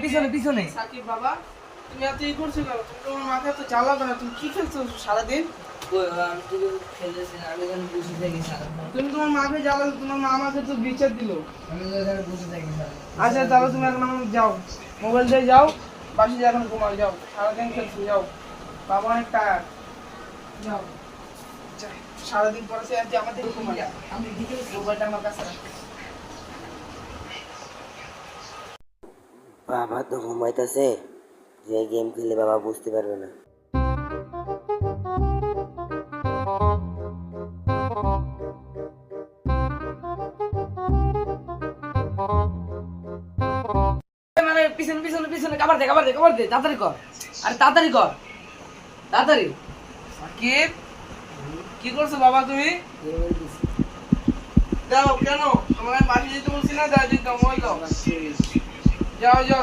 পিছনে পিছনে। সাকিব বাবা তুমি এত ই করছো কেন? তুমি তোমার মাকে এত জ্বালাবে না। তুমি কি খেলছো সারাদিন? আমি তো খেলেছি না, আমি এখানে বসে থাকি সারাক্ষণ। তুমি তোমার মাকে জ্বালাবে, তোমার মা আমাকে তো বিচার দিল। আমি তো এখানে বসে থাকি সারাক্ষণ। আচ্ছা তাহলে তুমি এখন আমার যাও, মোবাইল দিয়ে যাও, বাসে যা, এখন ঘুমাও যাও। সারাদিন খেলছো, যাও। বাবা অনেক টায়ার্ড, যাও। যা, সারাদিন পরে সে আজ আমার থেকে ঘুমায়। আমি দিকে মোবাইলটা আমার কাছে রাখ। বাবা তো ঘুমাইতেছে, যে গেম খেলে বাবা বুঝতে পারবে না। মানে পিছনে পিছনে পিছনে কাবার দে কাবার দে কাবার দে, তাড়াতাড়ি কর। আরে তাড়াতাড়ি কর, তাড়াতাড়ি। সাকিব কি করছো বাবা তুমি? যাও, কেন তোমার আমি বাসে যেতে বলছি না? যাও, মোবাইল দাও। যাও যাও।